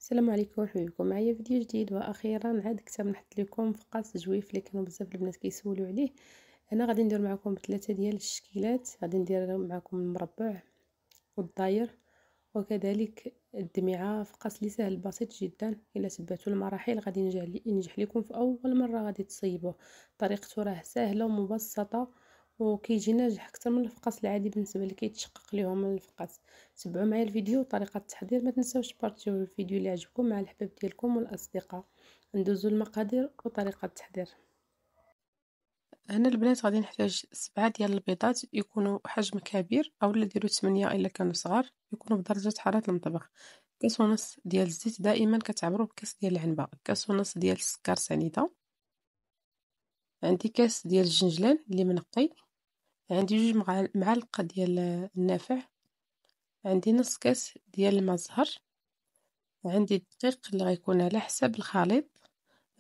السلام عليكم، مرحبا بكم معايا فيديو جديد. واخيرا عاد كنت نحط لكم فقاس جويف اللي كانوا بزاف البنات كيسولوا عليه. انا غادي ندير معكم ثلاثه ديال الشكيلات. غادي ندير معكم المربع والداير وكذلك الدمعه، فقاس اللي سهل بسيط جدا. الا تبعتوا المراحل غادي ينجح لكم في اول مره غادي تصيبوه. طريقته راه سهله ومبسطه وكيجي ناجح اكثر من الفقاس العادي بالنسبه اللي كيتشقق لهم من الفقاس. تبعوا معايا الفيديو وطريقه التحضير. ما تنساوش تبارطاجيو الفيديو اللي عجبكم مع الحباب ديالكم والاصدقاء. ندوزو المقادير وطريقه التحضير. هنا البنات غادي نحتاج 7 ديال البيضات يكونوا حجم كبير، اولا ديروا 8 الا كانوا صغار، يكونوا بدرجه حراره المطبخ. كاس ونص ديال الزيت، دائما كتعبروا بكاس ديال العنبه. كاس ونص ديال السكر سنيده. عندي كاس ديال الجنجلان اللي منقي. عندي 2 معالق ديال النافع. عندي نص كاس ديال الماء الزهر. عندي الدقيق اللي غيكون على حساب الخليط.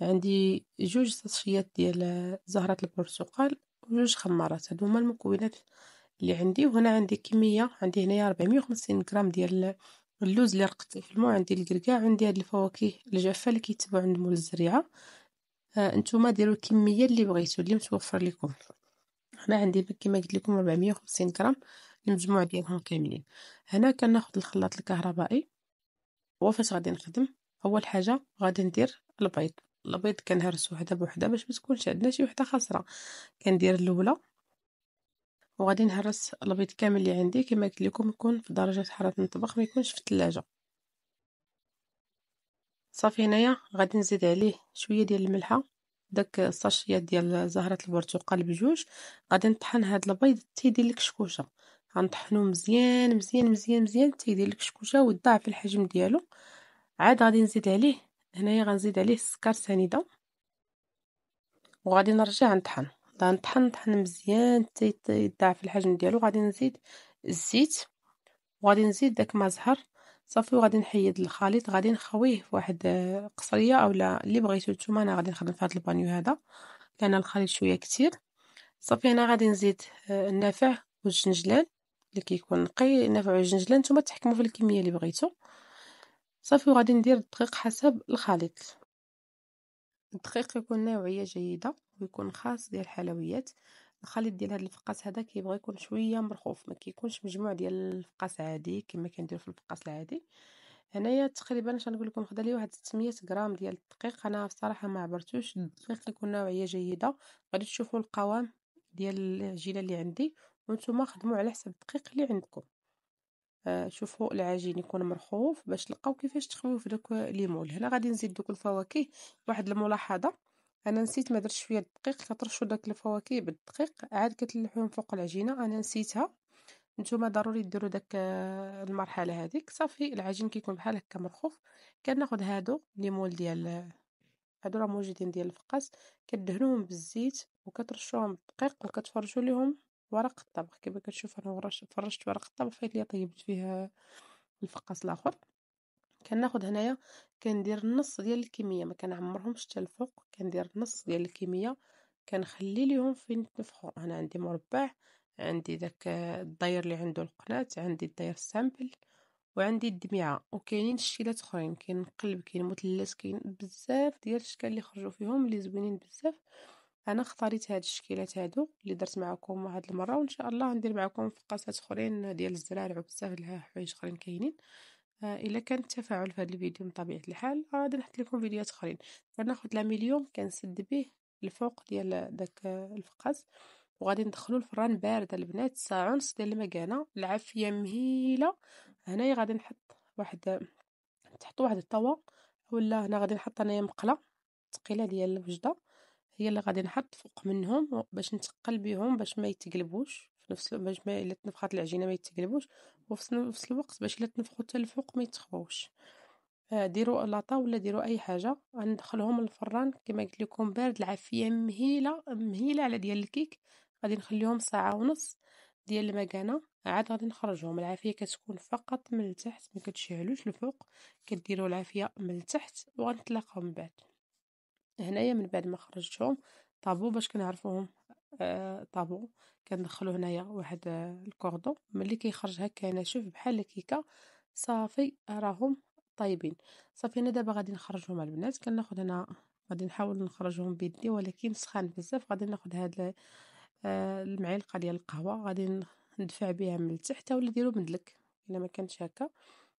عندي 2 ساشيات ديال زهرة البرتقال و2 خمارات. هادو هما المكونات اللي عندي. وهنا عندي كمية، عندي هنايا 450 غرام ديال اللوز اللي رقدته في الماء. عندي الكركاع، عندي هاد الفواكه الجافة اللي كيتباعوا عند مول الزريعة. نتوما ديروا الكمية اللي بغيتو اللي متوفر لكم. هنا عندي كما قلت لكم 450 غرام المجموع ديالهم كاملين. هنا كناخذ الخلاط الكهربائي. هو فاش غادي نخدم، اول حاجه غادي ندير البيض كنهرس وحده بوحده باش ما تكونش عندنا شي وحده خاسره. كندير الاولى وغادي نهرس البيض كامل اللي عندي كما قلت لكم، يكون في درجه حراره المطبخ، ما يكونش في الثلاجه. صافي هنايا غادي نزيد عليه شويه ديال الملحه، داك الساشيات ديال زهره البرتقال بجوج. غادي نطحن هاد البيض حتى يدير لك شكوشه. غنطحنو مزيان مزيان مزيان مزيان حتى يدير لك شكوشه ويضاعف الحجم ديالو. عاد غادي نزيد عليه، هنايا غنزيد عليه السكر سنيده وغادي نرجع نطحن. نطحن مزيان حتى يضاعف الحجم ديالو. غادي نزيد الزيت وغادي نزيد داك ما زهر. صافي وغادي نحيد الخليط. غادي نخويه في واحد قصريه اولا اللي بغيتو نتوما. انا غادي نخدم في هذا البانيو هذا لان الخليط شويه كتير. صافي انا غادي نزيد النافع والجنجلان اللي كيكون نقي. النافع والجنجلان نتوما تحكموا في الكميه اللي بغيتو. صافي وغادي ندير الدقيق حسب الخليط. الدقيق يكون نوعية جيدة ويكون خاص ديال الحلويات. الخليط ديال هاد الفقاس هذا كيبغي يكون شويه مرخوف، ما كيكونش مجموع ديال الفقاس عادي كما كندير في الفقاس العادي. هنايا تقريبا اش غنقول لكم، خدا لي واحد 600 غرام ديال الدقيق. انا بصراحه ما عبرتوش. الدقيق يكون نوعيه جيده. غادي تشوفوا القوام ديال العجينه اللي عندي وانتم خدموا على حسب الدقيق اللي عندكم. شوفوا العجين يكون مرخوف باش تلقاو كيفاش تخويو في داك ليمول. هنا غادي نزيد دوك الفواكه. واحد الملاحظه، انا نسيت ما درتش فيها الدقيق. كترشوا داك الفواكه بالدقيق عاد كتلوحوهم فوق العجينه، انا نسيتها. نتوما ضروري ديروا داك المرحله هذيك. صافي العجين كيكون بحال هكا مرخوف. كناخذ هادو ليمول ديال هادو راه موجودين ديال الفقاس. كدهنوهم بالزيت وكترشوهم بالدقيق وكتفرشوا ليهم ورق الطبخ. كما كتشوف انا فرشت ورق الطبخ فايت ليا طيبت فيه الفقاس الاخر. كناخذ هنايا كندير النص ديال الكميه، ما كنعمرهمش حتى الفوق. كندير نص ديال الكميه كنخلي ليهم فين يتنفخوا. انا عندي مربع، عندي داك الداير اللي عنده القناة، عندي الداير السامبل، وعندي الدمعه. وكاينين شكيلات اخرين، كاين مقلب، كاين مثلث، كاين بزاف ديال الاشكال اللي خرجوا فيهم اللي زوينين بزاف. انا اختاريت هاد الشكيلات هادو اللي درت معكم هاد المره، وان شاء الله ندير معكم فقاسات اخرين ديال الزرارع وبزاف د الحوايج اخرين كاينين. الا كان التفاعل في هذا الفيديو من طبيعه الحال غادي نحط لكم فيديوهات اخرين. كناخذ لاميليوم كنسد به الفوق ديال داك الفقاس وغادي ندخلو الفران بارد البنات ساعه ونص ديال المكانه العافيه مهيله. هنايا غادي نحط واحد، تحط واحد الطاوه ولا هنا غادي نحط انايا مقله ثقيله ديال الوجده، هي اللي غادي نحط فوق منهم باش نتقل بهم باش ما يتقلبوش في نفس باش ما الا تنفخات العجينه ما يتقلبوش، وفي نفس الوقت باش الا تنفخوا حتى الفوق ما يتخووش. ديروا لاطا ولا ديروا اي حاجه. غندخلهم الفران كما قلت لكم بارد العافيه مهيله مهيله على ديال الكيك. غادي نخليهم ساعه ونص ديال المكانه. عاد غادي نخرجهم. العافيه كتكون فقط من التحت، ما كتشعلوش الفوق، كديروا العافيه من التحت. وغنتلاقاو من بعد. هنايا من بعد ما خرجتهم طابو باش كنعرفوهم طابو. كندخلو هنايا واحد الكوردون ملي كيخرج هكا ناشف بحال الكيكه. صافي راهم طايبين. صافي انا دابا غادي نخرجهم مع البنات، كناخد هنا غادي نحاول نخرجهم بيدي ولكن سخان بزاف. غادي ناخد هاد المعلقه ديال القهوه، غادي ندفع بها من التحت ولا ديروا مدلك الا ما كانش هكا،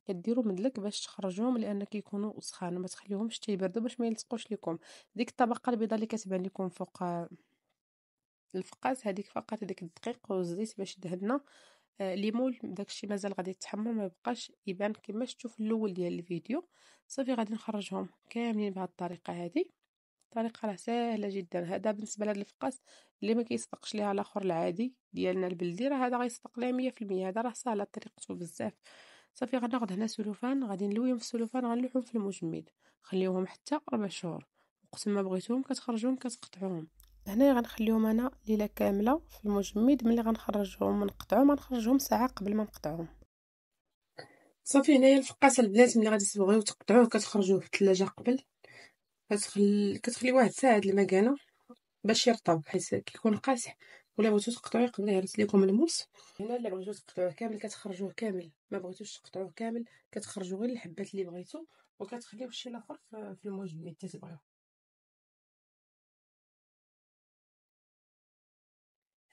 كديروا مدلك باش تخرجوهم لان كيكونوا سخان، ما تخليوهمش تيبردوا باش ما يلصقوش لكم. ديك الطبقه البيضاء اللي كتبان لكم فوق الفقاس، هذيك فقط هذيك الدقيق والزيت باش دهنا ليمون. داكشي مازال غادي يتحمر، ما يبقاش يبان كما شفتوا في الاول ديال الفيديو. صافي غادي نخرجهم كاملين بهذه الطريقه هذه. الطريقه راه سهله جدا. هذا بالنسبه لهذا الفقاس اللي ما كيصدقش ليها الاخر العادي ديالنا البلدي، راه هذا غيصدق ليها 100%. هذا راه سهله طريقته بزاف. صافي غناخذ هنا سلوفان، غادي نلويهم في السلوفان، غنلوحهم في المجمد، خليوهم حتى 4 شهور. وقت ما بغيتوهم كتخرجوهم كتقطعوهم. هنايا غنخليهم انا ليله كامله في المجمد. ملي غنخرجهم ونقطعهم غنخرجهم ساعه قبل ما نقطعهم. صافي هنايا الفقاس البنات ملي غادي تبغيو تقطعوه كتخرجوه في الثلاجه قبل، كتخلي واحد ساعه هاد المكانه باش يرطب حيت كيكون قاصح. ولا بغيتو تقطعوه قبل يهرس لكم الموس. هنا الا بغيتو تقطعوه كامل كتخرجوه كامل، ما بغيتوش تقطعوه كامل كتخرجوا غير الحبات اللي بغيتو وكتخليو الشيء الاخر في المجمد حتى تبغيو.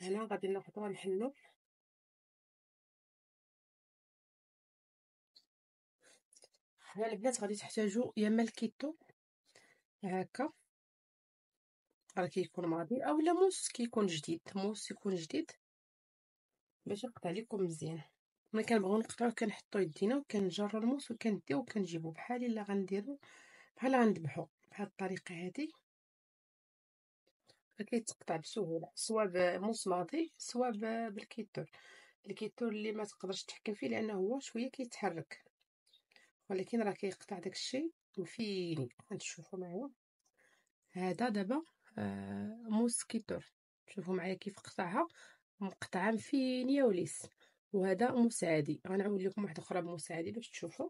هنا غادي ناخذ غنحلو. هنا البنات غادي تحتاجوا يا اما الكيتو هكا راه كيكون ماضي، اولا موس كيكون جديد، موس يكون جديد باش يقطع لكم مزيان. ملي كنبغيو نقطعوه كنحطو يدينا وكنجرو الموس وكنديو وكنجيبو بحال الا غنديرو بحال غنذبحو بهاد الطريقه هادي. كيتقطع بسهوله سواء بموس ماضي سواء بالكيتور. الكيتور اللي ما تقدرش تحكم فيه لانه هو شويه كيتحرك، ولكن راه كيقطع داكشي مفيني. غتشوفوا معايا هذا دابا موس كيتور. شوفوا معايا كيف قطعها، مقطعه مفينيه وليس. وهذا موس عادي، غنعاود لكم واحده اخرى بموس عادي باش تشوفوا.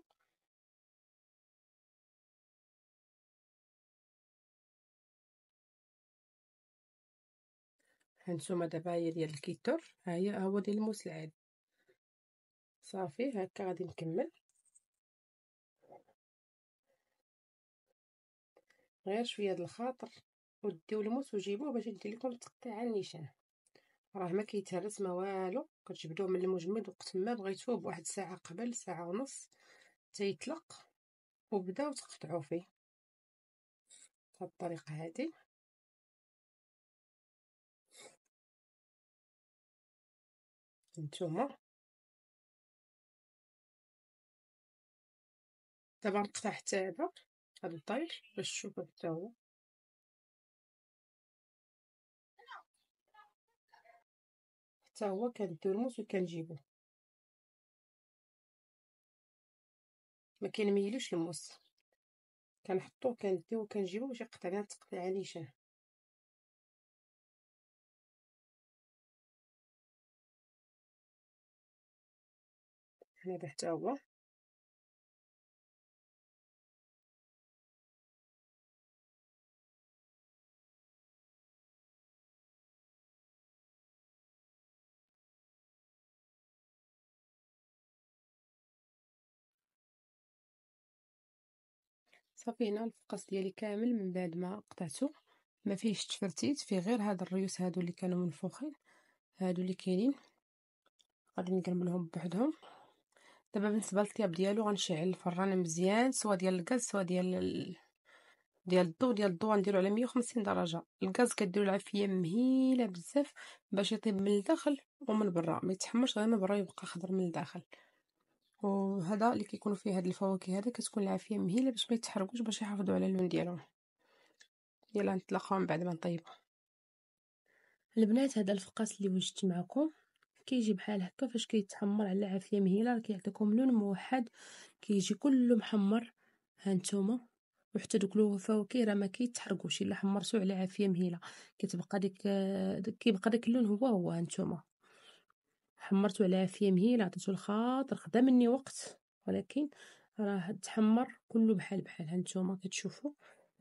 هانتوما دابا هي ديال الكيتور، ها هي هو ديال الموس العادي. صافي هكا غادي نكمل. غير شويه د الخاطر وديو الموس وجيبوه باش ندير لكم التقطيع على النيشان. راه ما كيتهرس ما والو، كتجبدوه من المجمد وقت ما بغيتوه بواحد ساعه قبل ساعه ونص تيطلق وبداو تقطعوا فيه بهاد الطريقه هذه. نتوما دابا نقطع حتى هاد الطير باش تشوفوا حتى هو. حتى هو كنديو الموس وكنجيبوه، ما كنميلوش الموس، كنحطوه كنديو وكنجيبوه باش يقطع لنا تقطيعه نيشان. هذا حتى هو. صافي هنا الفقاس ديالي كامل من بعد ما قطعته ما فيهش تفرتيت، فيه غير هاد الريوس هادو اللي كانوا منفوخين، هادو اللي كاينين غادي نقرملهم بوحدهم. دابا بالنسبه للطياب ديالو غنشعل الفران مزيان سواء ديال الغاز سواء ديال الضو غنديرو على 150 درجه. الغاز كديروا العافيه مهيله بزاف باش يطيب من الداخل ومن برا، ما يتحمرش غير من برا يبقى خضر من الداخل. وهذا اللي كيكونوا فيه هاد الفواكه هذا كتكون العافيه مهيله باش ما يتحرقوش باش يحافظوا على اللون ديالهم. يلا نتلاقاو من بعد ما نطيبو. البنات هذا الفقاس اللي وجدت معكم كيجي بحال هكا، فاش كيتحمر على عافيه مهيله راه كيعطيكم لون موحد، كيجي كله محمر. هانتوما وحتى دوك الفواكه راه ما كيتحرقوش الا حمرتو على عافيه مهيله، كتبقى كيبقى داك اللون هو هانتوما. حمرتو على عافيه مهيله عطيتو الخاطر، خدا مني وقت ولكن راه تحمر كله بحال هانتوما كتشوفوا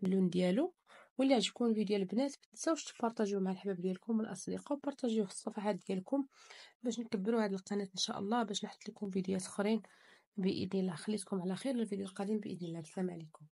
اللون ديالو. واللي عجبكم الفيديو ديال البنات متنساوش تبارطاجيوه مع الحباب ديالكم والاصدقاء وبارطاجيوه في الصفحات ديالكم باش نكبروا هذه القناه ان شاء الله، باش نحط لكم فيديوهات اخرين بإذن الله. خليتكم على خير، الفيديو القادم بإذن الله. السلام عليكم.